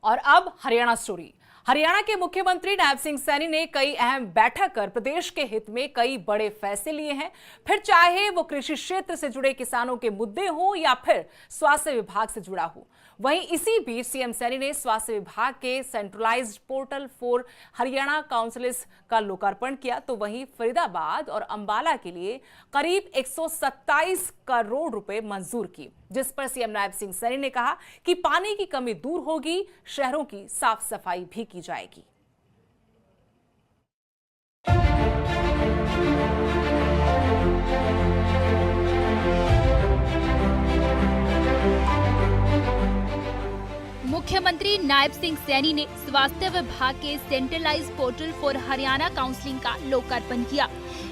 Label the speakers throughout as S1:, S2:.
S1: और अब हरियाणा स्टोरी। हरियाणा के मुख्यमंत्री नायब सिंह सैनी ने कई अहम बैठक कर प्रदेश के हित में कई बड़े फैसले लिए हैं। फिर चाहे वो कृषि क्षेत्र से जुड़े किसानों के मुद्दे हो या फिर स्वास्थ्य विभाग से जुड़ा हो। वहीं इसी बीच सीएम सैनी ने स्वास्थ्य विभाग के centralised portal for Haryana councils का लोकार्पण किया, तो वहीं फरीदाबाद और अंबाला के लिए करीब 127 करोड़ रुपए मंजूर की, जिस पर सीएम नायब सिंह सैनी ने कहा कि पानी की कमी दूर होगी, शहरों की साफ सफाई भी की जाएगी।
S2: मुख्यमंत्री नायब सिंह सैनी ने स्वास्थ्य विभाग के centralised portal for Haryana counselling का लोकार्पण किया।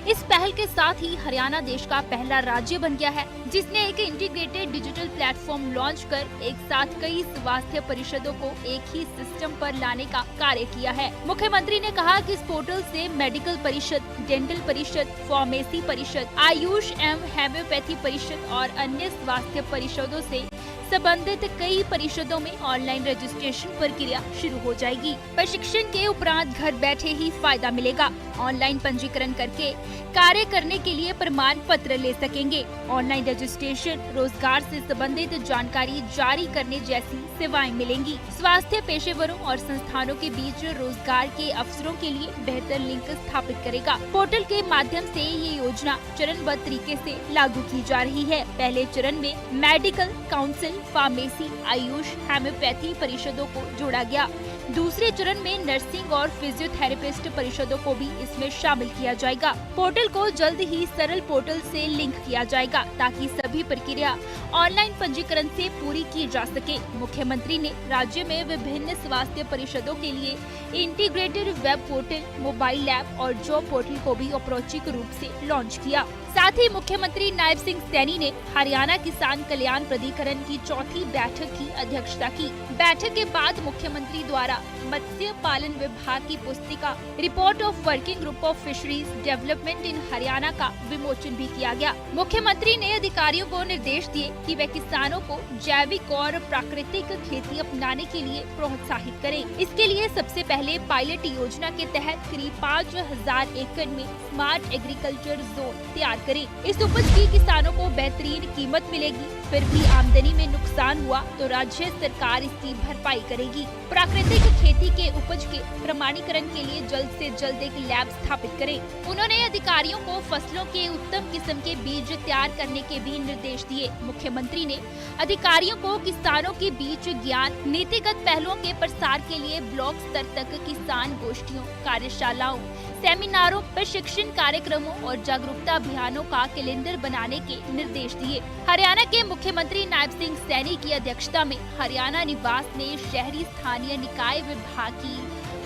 S2: इस पहल के साथ ही हरियाणा देश का पहला राज्य बन गया है जिसने एक इंटीग्रेटेड डिजिटल प्लेटफॉर्म लॉन्च कर एक साथ कई स्वास्थ्य परिषदों को एक ही सिस्टम पर लाने का कार्य किया है। मुख्यमंत्री ने कहा कि इस पोर्टल से मेडिकल परिषद, डेंटल परिषद, फार्मेसी परिषद, आयुष एवं होम्योपैथी परिषद और अन्य स्वास्थ्य परिषदों से संबंधित कई परिषदों में ऑनलाइन रजिस्ट्रेशन प्रक्रिया शुरू हो जाएगी। प्रशिक्षण के उपरांत घर बैठे ही फायदा मिलेगा। ऑनलाइन पंजीकरण करके कार्य करने के लिए प्रमाण पत्र ले सकेंगे। ऑनलाइन रजिस्ट्रेशन, रोजगार से संबंधित जानकारी जारी करने जैसी सेवाएं मिलेंगी। स्वास्थ्य पेशेवरों और संस्थानों के बीच रोजगार के अवसरों के लिए बेहतर लिंक स्थापित करेगा। पोर्टल के माध्यम से ये योजना चरणबद्ध तरीके से लागू की जा रही है। पहले चरण में medical council, pharmacy, Ayush, homeopathy परिषदों को जोड़ा गया। दूसरे चरण में नर्सिंग और फिजियोथेरेपिस्ट परिषदों को भी इसमें शामिल किया जाएगा। पोर्टल को जल्द ही सरल पोर्टल से लिंक किया जाएगा ताकि सभी प्रक्रिया ऑनलाइन पंजीकरण से पूरी की जा सके। मुख्यमंत्री ने राज्य में विभिन्न स्वास्थ्य परिषदों के लिए integrated web portal, mobile app और जॉब पोर्टल को भी औपचारिक रूप से लॉन्च किया। साथ ही मुख्यमंत्री नायब सिंह सैनी ने हरियाणा किसान कल्याण प्राधिकरण की चौथी बैठक की अध्यक्षता की। बैठक के बाद मुख्यमंत्री द्वारा मत्स्य पालन विभाग की पुस्तिका report of working group of fisheries development in Haryana का विमोचन भी किया गया। मुख्यमंत्री ने अधिकारियों को निर्देश दिए कि वे किसानों को जैविक और प्राकृतिक खेती अपनाने के लिए प्रोत्साहित करें। इसके लिए सबसे पहले पायलट योजना के तहत करीब 5000 एकड़ में स्मार्ट एग्रीकल्चर जोन तैयार करें। इस उपज की किसानों को बेहतरीन कीमत मिलेगी। फिर भी आमदनी में नुकसान हुआ तो राज्य सरकार इसकी भरपाई करेगी। प्राकृतिक खेती के उपज के प्रमाणीकरण के लिए जल्द से जल्द एक लैब स्थापित करें। उन्होंने अधिकारियों को फसलों के उत्तम किस्म के बीज तैयार करने के भी निर्देश दिए। मुख्यमंत्री ने अधिकारियों को किसानों के बीच ज्ञान, नीतिगत पहलुओं के प्रसार के लिए ब्लॉक स्तर तक किसान गोष्ठियों, कार्यशालाओं, सेमिनारों, प्रशिक्षण कार्यक्रमों और जागरूकता अभियानों का कैलेंडर बनाने के निर्देश दिए। हरियाणा के मुख्यमंत्री नायब सिंह सैनी की अध्यक्षता में हरियाणा निवास में शहरी स्थानीय निकाय विभाग की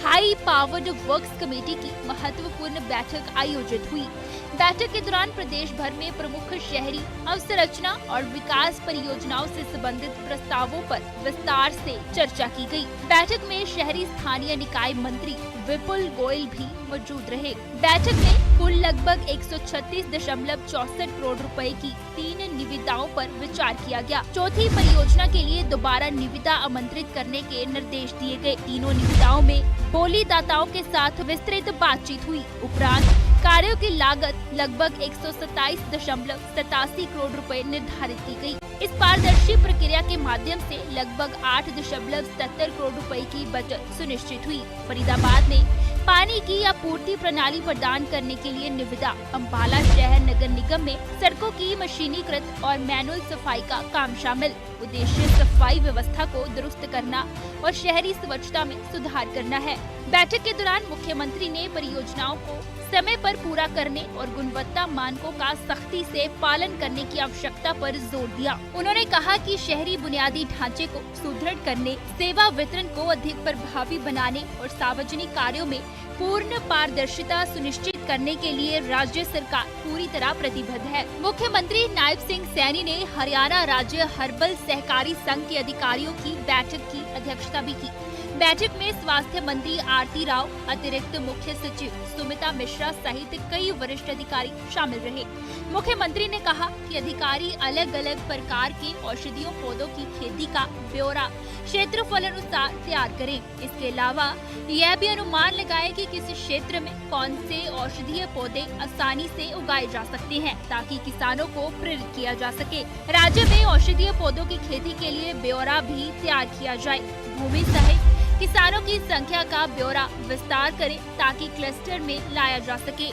S2: हाई पावर्ड वर्क्स कमेटी की महत्वपूर्ण बैठक आयोजित हुई। बैठक के दौरान प्रदेश भर में प्रमुख शहरी अवसंरचना और विकास परियोजनाओं से संबंधित प्रस्तावों पर विस्तार से चर्चा की गई। बैठक में शहरी स्थानीय निकाय मंत्री विपुल गोयल भी मौजूद रहे। बैठक में कुल लगभग 136.64 करोड़ रुपए की 3 निविदाओं पर विचार किया गया। चौथी परियोजना के लिए दोबारा निविदा आमंत्रित करने के निर्देश दिए गए। तीनों निविदाओं में बोली दाताओं के साथ विस्तृत बातचीत हुई। उपरांत कार्यों की लागत लगभग 127.87 करोड़ रुपए निर्धारित की गई। इस पारदर्शी प्रक्रिया के माध्यम से लगभग 8.70 करोड़ रुपए की बचत सुनिश्चित हुई। फरीदाबाद में पानी की आपूर्ति प्रणाली प्रदान करने के लिए निविदा। अंबाला शहर नगर निगम में सड़कों की मशीनीकृत और मैनुअल सफाई का काम शामिल। उद्देश्य सफाई व्यवस्था को दुरुस्त करना और शहरी स्वच्छता में सुधार करना है। बैठक के दौरान मुख्यमंत्री ने परियोजनाओं को समय पर पूरा करने और गुणवत्ता मानकों का सख्ती से पालन करने की आवश्यकता पर जोर दिया। उन्होंने कहा कि शहरी बुनियादी ढांचे को सुदृढ़ करने, सेवा वितरण को अधिक प्रभावी बनाने और सार्वजनिक कार्यों में पूर्ण पारदर्शिता सुनिश्चित करने के लिए राज्य सरकार पूरी तरह प्रतिबद्ध है। मुख्यमंत्री नायब सिंह सैनी ने हरियाणा राज्य हर्बल सहकारी संघ के अधिकारियों की बैठक की अध्यक्षता भी की। बैठक में स्वास्थ्य मंत्री आरती राव, अतिरिक्त मुख्य सचिव सुमिता मिश्रा सहित कई वरिष्ठ अधिकारी शामिल रहे। मुख्यमंत्री ने कहा कि अधिकारी अलग अलग प्रकार के औषधीय पौधों की खेती का ब्यौरा क्षेत्रफल अनुसार तैयार करें। इसके अलावा यह भी अनुमान लगाए कि किस क्षेत्र में कौन से औषधीय पौधे आसानी से उगाए जा सकते हैं, ताकि किसानों को प्रेरित किया जा सके। राज्य में औषधीय पौधों की खेती के लिए ब्यौरा भी तैयार किया जाए। भूमि सहित किसानों की संख्या का ब्यौरा विस्तार करें, ताकि क्लस्टर में लाया जा सके।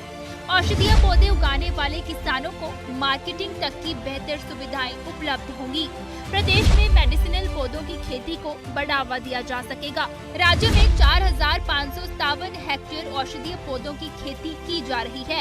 S2: औषधीय पौधे उगाने वाले किसानों को मार्केटिंग तक की बेहतर सुविधाएं उपलब्ध होंगी। प्रदेश में मेडिसिनल पौधों की खेती को बढ़ावा दिया जा सकेगा। राज्य में 4,557 हेक्टेयर औषधीय पौधों की खेती की जा रही है।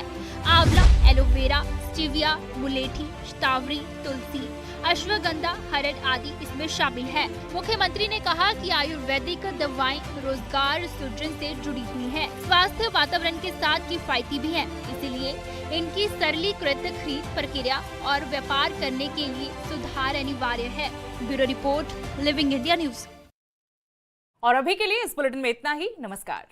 S2: आंवला, एलोवेरा, स्टीविया, मुलेठी, शतावरी, तुलसी, अश्वगंधा, हरड़ आदि इसमें शामिल है। मुख्यमंत्री ने कहा कि आयुर्वेदिक दवाएं रोजगार सृजन से जुड़ी हुई हैं, स्वास्थ्य वातावरण के साथ किफायती भी हैं, इसलिए इनकी सरलीकृत खरीद प्रक्रिया और व्यापार करने के लिए सुधार अनिवार्य है। Bureau report, living India news.
S1: और अभी के लिए इस बुलेटिन में इतना ही। नमस्कार।